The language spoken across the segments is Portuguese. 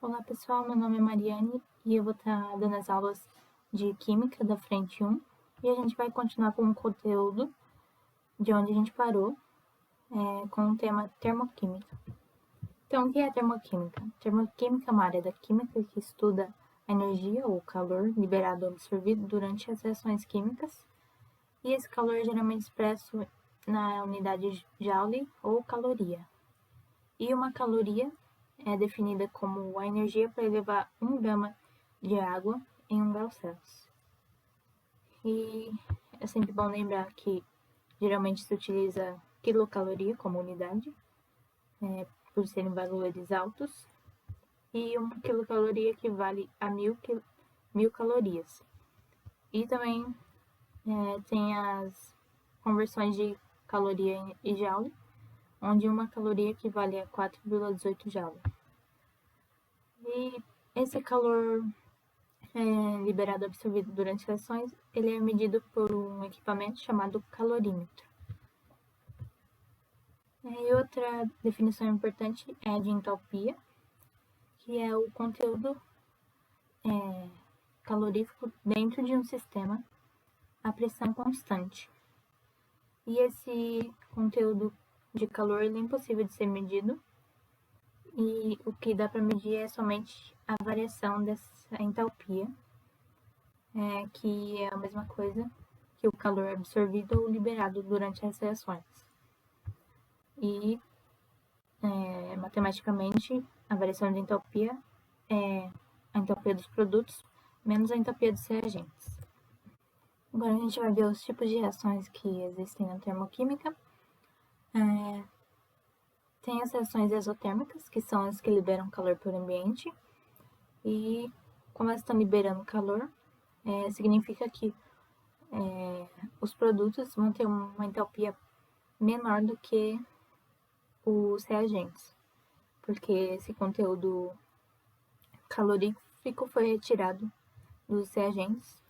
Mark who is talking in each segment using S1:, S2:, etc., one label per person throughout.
S1: Olá pessoal, meu nome é Mariane e eu vou estar dando as aulas de Química da Frente 1 e a gente vai continuar com o conteúdo de onde a gente parou, com o tema Termoquímica. Então, o que é Termoquímica? Termoquímica é uma área da química que estuda a energia ou calor liberado ou absorvido durante as reações químicas e esse calor é geralmente expresso na unidade Joule ou caloria. E uma caloria é definida como a energia para elevar 1 grama de água em 1 grau Celsius. E é sempre bom lembrar que geralmente se utiliza quilocaloria como unidade, por serem valores altos, e 1 quilocaloria equivale a 1000 calorias. E também tem as conversões de caloria e joule, onde 1 caloria equivale a 4,18 joule. E esse calor liberado absorvido durante as reações, ele é medido por um equipamento chamado calorímetro. E outra definição importante é a de entalpia, que é o conteúdo calorífico dentro de um sistema a pressão constante. E esse conteúdo de calor é impossível de ser medido, e o que dá para medir é somente a variação dessa entalpia, que é a mesma coisa que o calor absorvido ou liberado durante as reações. E, matematicamente, a variação de entalpia é a entalpia dos produtos menos a entalpia dos reagentes. Agora a gente vai ver os tipos de reações que existem na termoquímica. Tem as reações exotérmicas, que são as que liberam calor para o ambiente. E como elas estão liberando calor, significa que os produtos vão ter uma entalpia menor do que os reagentes, porque esse conteúdo calorífico foi retirado dos reagentes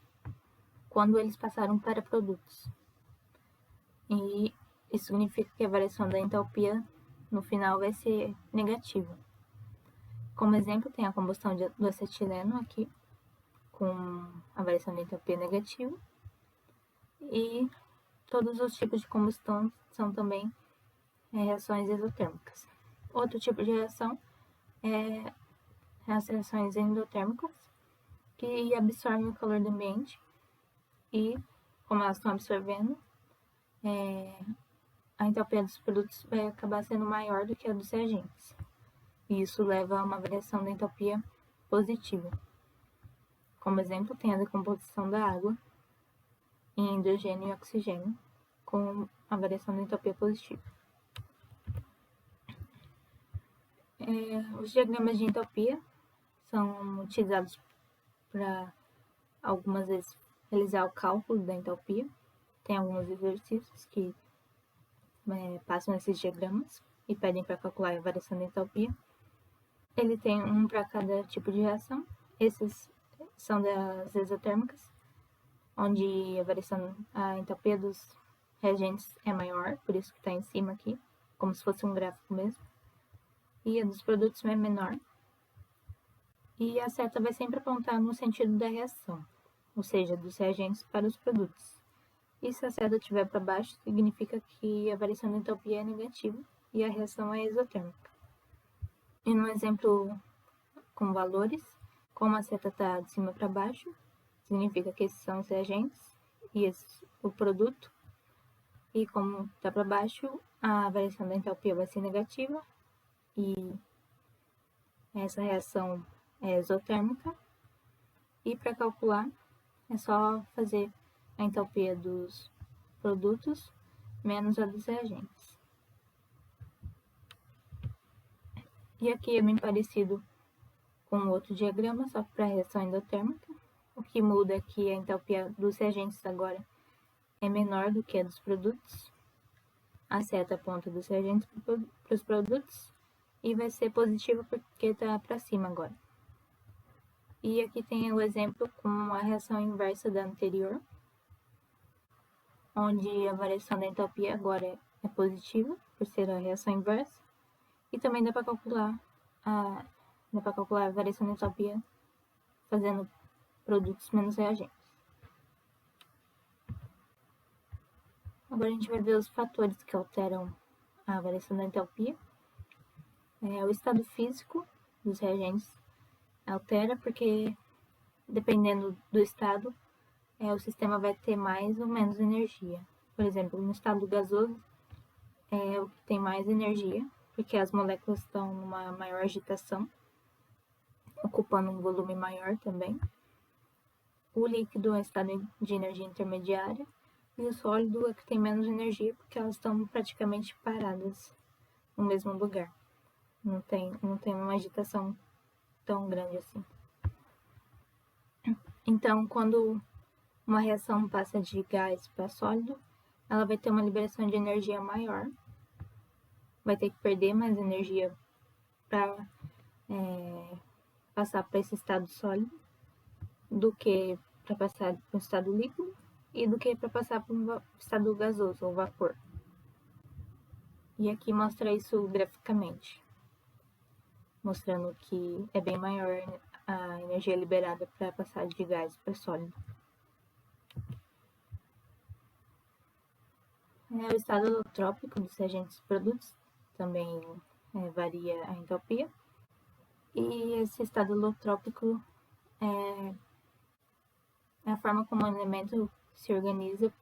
S1: quando eles passaram para produtos. E isso significa que a variação da entalpia no final vai ser negativa. Como exemplo, tem a combustão do acetileno aqui, com a variação da entalpia negativa, e todos os tipos de combustão são também reações exotérmicas. Outro tipo de reação é as reações endotérmicas, que absorvem o calor do ambiente e, como elas estão absorvendo, a entalpia dos produtos vai acabar sendo maior do que a dos reagentes. E isso leva a uma variação da entalpia positiva. Como exemplo, tem a decomposição da água em hidrogênio e oxigênio, com a variação da entropia positiva. Os diagramas de entropia são utilizados para, algumas vezes, realizar o cálculo da entropia. Tem alguns exercícios que passam esses diagramas e pedem para calcular a variação da entropia. Ele tem um para cada tipo de reação. Esses são das exotérmicas, onde a entropia dos reagentes é maior, por isso que está em cima aqui, como se fosse um gráfico mesmo. E a dos produtos é menor. E a seta vai sempre apontar no sentido da reação, ou seja, dos reagentes para os produtos. E se a seta estiver para baixo, significa que a variação da entropia é negativa e a reação é exotérmica. E no exemplo com valores, como a seta está de cima para baixo, significa que esses são os reagentes e esse o produto. E como está para baixo, a variação da entropia vai ser negativa e essa reação é exotérmica. E para calcular, é só fazer a entropia dos produtos menos a dos reagentes. E aqui é bem parecido com outro diagrama, só que para a reação endotérmica. O que muda é que a entropia dos reagentes agora é menor do que a dos produtos. A seta aponta dos reagentes para os produtos e vai ser positiva porque está para cima agora. E aqui tem o exemplo com a reação inversa da anterior, onde a variação da entropia agora é positiva, por ser a reação inversa. E também dá para calcular a Dá para calcular a variação de entropia fazendo produtos menos reagentes. Agora a gente vai ver os fatores que alteram a variação da entalpia. O estado físico dos reagentes altera porque, dependendo do estado, o sistema vai ter mais ou menos energia. Por exemplo, no estado gasoso é o que tem mais energia, porque as moléculas estão numa maior agitação, ocupando um volume maior também. O líquido é o estado de energia intermediária, e o sólido é que tem menos energia, porque elas estão praticamente paradas no mesmo lugar. Não tem uma agitação tão grande assim. Então, quando uma reação passa de gás para sólido, ela vai ter uma liberação de energia maior, vai ter que perder mais energia para passar para esse estado sólido do que para passar para o estado líquido e do que para passar para o estado gasoso ou vapor. E aqui mostra isso graficamente, mostrando que é bem maior a energia liberada para passar de gás para sólido. O estado alotrópico dos reagentes e produtos também varia a entropia. E esse estado alotrópico é a forma como o elemento se organiza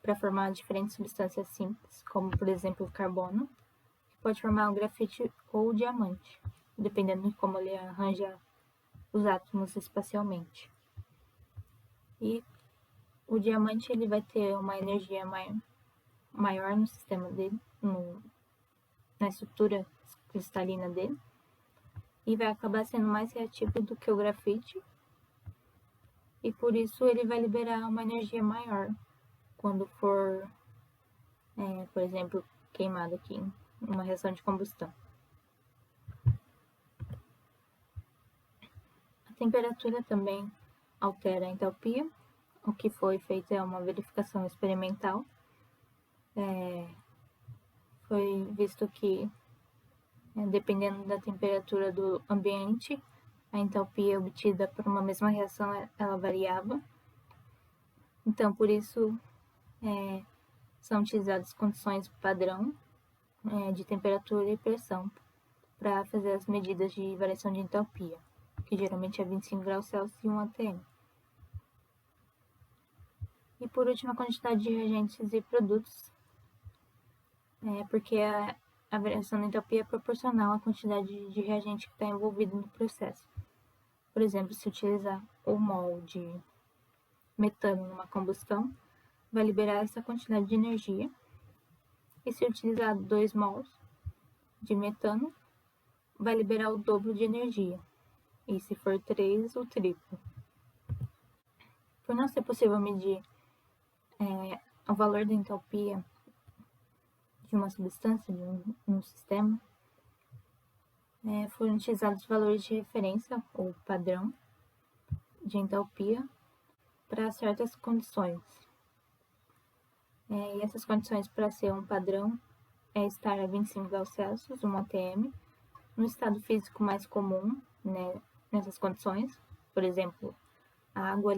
S1: para formar diferentes substâncias simples, como por exemplo o carbono, que pode formar um grafite ou diamante, dependendo de como ele arranja os átomos espacialmente. E o diamante ele vai ter uma energia maior no sistema dele, na estrutura cristalina dele, e vai acabar sendo mais reativo do que o grafite, e por isso ele vai liberar uma energia maior quando for, por exemplo, queimado aqui em uma reação de combustão. A temperatura também altera a entalpia. O que foi feito é uma verificação experimental. Foi visto que, dependendo da temperatura do ambiente, a entalpia obtida por uma mesma reação ela variava. Então, por isso, são utilizadas condições padrão de temperatura e pressão para fazer as medidas de variação de entalpia, que geralmente é 25 graus Celsius e 1 atm. E por último, a quantidade de reagentes e produtos, porque a variação da entalpia é proporcional à quantidade de reagente que está envolvido no processo. Por exemplo, se utilizar 1 mol de metano numa combustão, vai liberar essa quantidade de energia. E se utilizar 2 mols de metano, vai liberar o dobro de energia. E se for 3, o triplo. Por não ser possível medir o valor da entalpia de uma substância, de um sistema, foram utilizados valores de referência, ou padrão, de entalpia para certas condições. E essas condições para ser um padrão é estar a 25 graus Celsius, 1 atm, no estado físico mais comum, nessas condições. Por exemplo, a água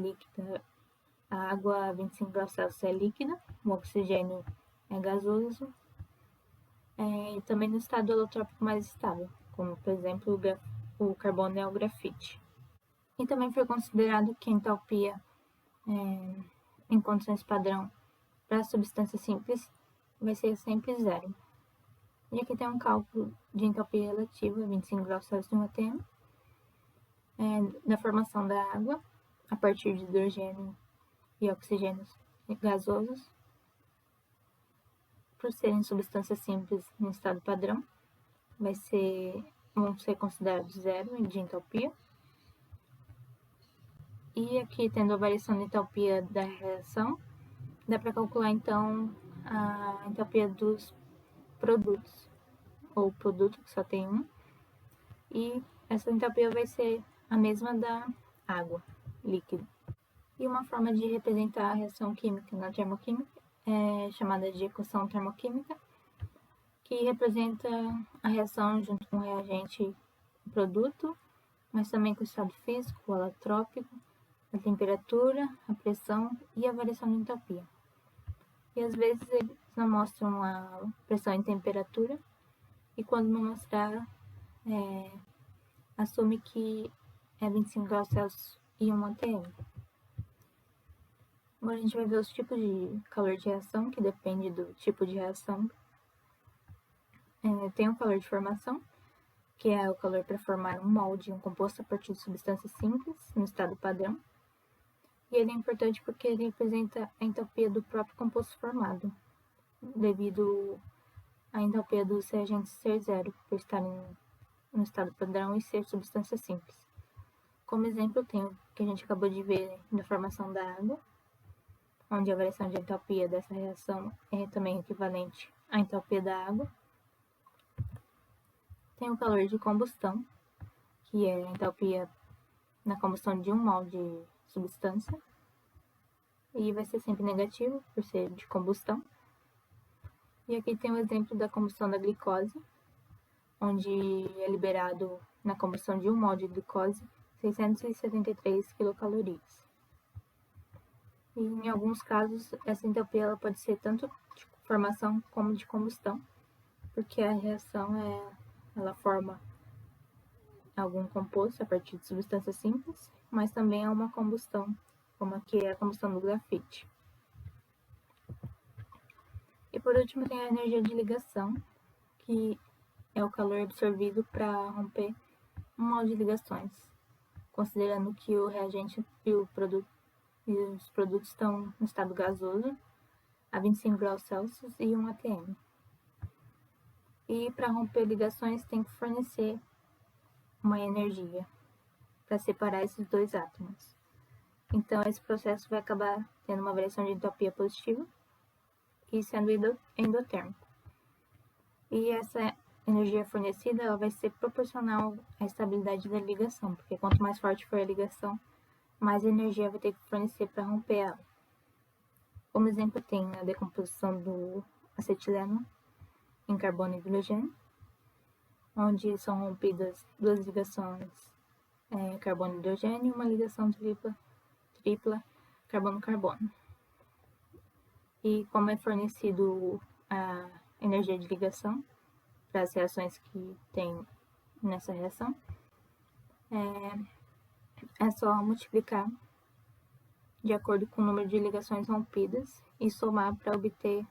S1: a 25 graus Celsius é líquida, o oxigênio é gasoso, e também no estado alotrópico mais estável, como por exemplo o carbono é o grafite. E também foi considerado que a entalpia em condições padrão para substâncias simples vai ser sempre zero. E aqui tem um cálculo de entalpia relativa, 25 graus Celsius 1 atm, da formação da água a partir de hidrogênio e oxigênios gasosos, por serem substâncias simples no estado padrão, vão ser considerados zero de entalpia. E aqui, tendo a variação de entalpia da reação, dá para calcular então a entalpia dos produtos, ou produto que só tem um, e essa entalpia vai ser a mesma da água líquida. E uma forma de representar a reação química na termoquímica é chamada de equação termoquímica, que representa a reação junto com o reagente produto, mas também com o estado físico, o alotrópico, a temperatura, a pressão e a variação de entalpia. E às vezes eles não mostram a pressão e temperatura, e quando não mostrar, assume que é 25 graus Celsius e 1 atm. Agora a gente vai ver os tipos de calor de reação, que depende do tipo de reação. Tem o calor de formação, que é o calor para formar um molde, um composto a partir de substâncias simples, no estado padrão. E ele é importante porque ele representa a entalpia do próprio composto formado, devido à entalpia dos reagentes ser zero, por estarem no estado padrão e ser substâncias simples. Como exemplo, tem o que a gente acabou de ver na formação da água, onde a variação de entalpia dessa reação é também equivalente à entalpia da água. Tem o calor de combustão, que é a entalpia na combustão de um mol de substância, e vai ser sempre negativo, por ser de combustão. E aqui tem o exemplo da combustão da glicose, onde é liberado na combustão de um mol de glicose 673 quilocalorias. E em alguns casos, essa entalpia ela pode ser tanto de formação como de combustão, porque a reação ela forma algum composto a partir de substâncias simples, mas também é uma combustão, como aqui é a combustão do grafite. E por último tem a energia de ligação, que é o calor absorvido para romper um mol de ligações, considerando que o reagente e os produtos estão no estado gasoso, a 25 graus Celsius e 1 atm. E para romper ligações tem que fornecer uma energia para separar esses dois átomos. Então esse processo vai acabar tendo uma variação de entalpia positiva e sendo endotérmico. E essa energia fornecida ela vai ser proporcional à estabilidade da ligação, porque quanto mais forte for a ligação, mais energia vai ter que fornecer para romper ela. Como exemplo, tem a decomposição do acetileno em carbono e hidrogênio, onde são rompidas duas ligações carbono e hidrogênio e uma ligação tripla carbono-carbono. E como é fornecido a energia de ligação para as reações que tem nessa reação, é só multiplicar de acordo com o número de ligações rompidas e somar para obter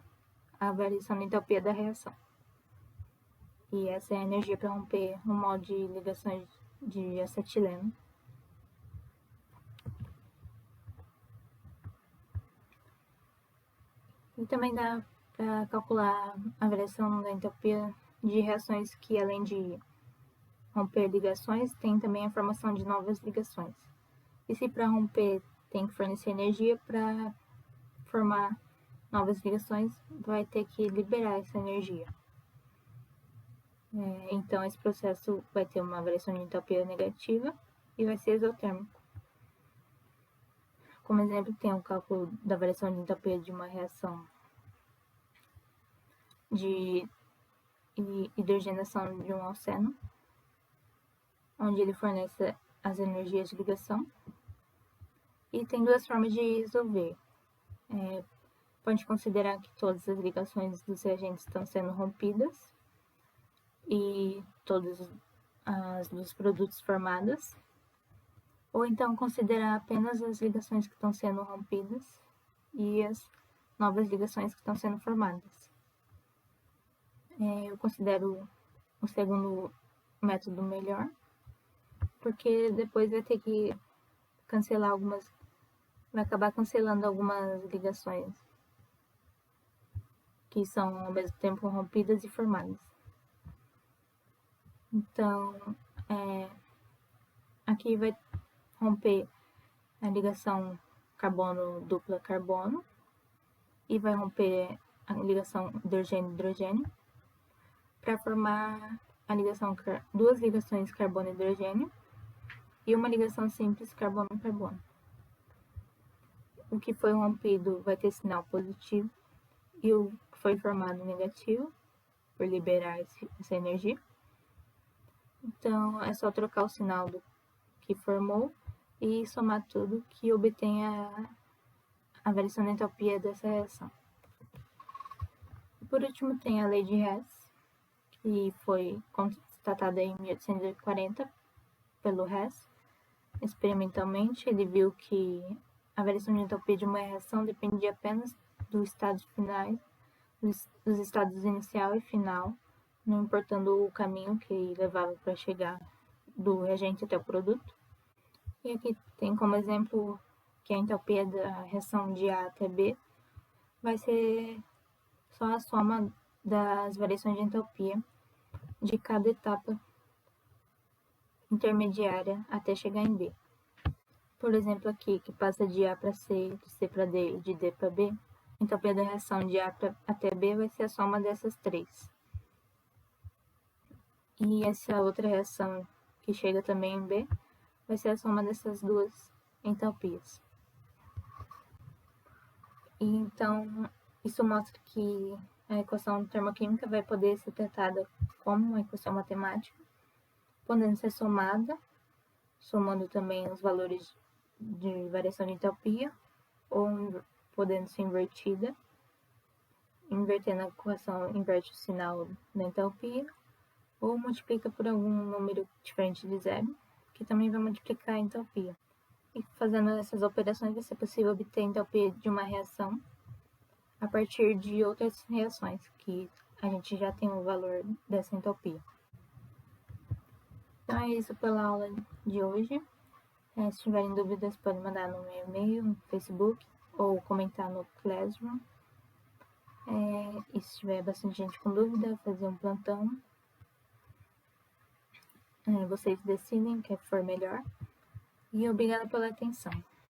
S1: a variação da entalpia da reação. E essa é a energia para romper um mol de ligações de acetileno. E também dá para calcular a variação da entalpia de reações que, além de romper ligações, tem também a formação de novas ligações. E se para romper tem que fornecer energia, para formar novas ligações, vai ter que liberar essa energia. Então, esse processo vai ter uma variação de entalpia negativa e vai ser exotérmico. Como exemplo, tem o cálculo da variação de entalpia de uma reação de hidrogenação de um alceno, onde ele fornece as energias de ligação. E tem duas formas de resolver. Pode considerar que todas as ligações dos reagentes estão sendo rompidas e todas as dos produtos formadas, ou então considerar apenas as ligações que estão sendo rompidas e as novas ligações que estão sendo formadas. Eu considero o segundo método melhor, porque depois vai ter que vai acabar cancelando algumas ligações que são ao mesmo tempo rompidas e formadas. Então, aqui vai romper a ligação carbono dupla carbono e vai romper a ligação hidrogênio-hidrogênio para formar duas ligações carbono-hidrogênio e uma ligação simples carbono-carbono. O que foi rompido vai ter sinal positivo e o que foi formado negativo, por liberar essa energia. Então, é só trocar o sinal do que formou e somar tudo que obtém a variação da entalpia dessa reação. Por último, tem a lei de Hess, que foi constatada em 1840 pelo Hess. Experimentalmente, ele viu que a variação de entalpia de uma reação dependia apenas dos estados finais, dos estados inicial e final, não importando o caminho que levava para chegar do reagente até o produto. E aqui tem como exemplo que a entalpia da reação de A até B vai ser só a soma das variações de entalpia de cada etapa intermediária até chegar em B. Por exemplo, aqui, que passa de A para C, de C para D e de D para B, a entalpia da reação de A até B vai ser a soma dessas três. E essa outra reação que chega também em B vai ser a soma dessas duas entalpias. E então, isso mostra que a equação termoquímica vai poder ser tratada como uma equação matemática, podendo ser somada, somando também os valores de variação de entalpia, ou podendo ser invertida, invertendo a equação, inverte o sinal da entalpia, ou multiplica por algum número diferente de zero, que também vai multiplicar a entalpia. E fazendo essas operações vai ser possível obter a entalpia de uma reação a partir de outras reações, que a gente já tem o valor dessa entalpia. Então é isso pela aula de hoje. Se tiverem dúvidas, podem mandar no meu e-mail, no Facebook, ou comentar no Classroom. E se tiver bastante gente com dúvida, fazer um plantão. Vocês decidem o que for melhor. E obrigada pela atenção.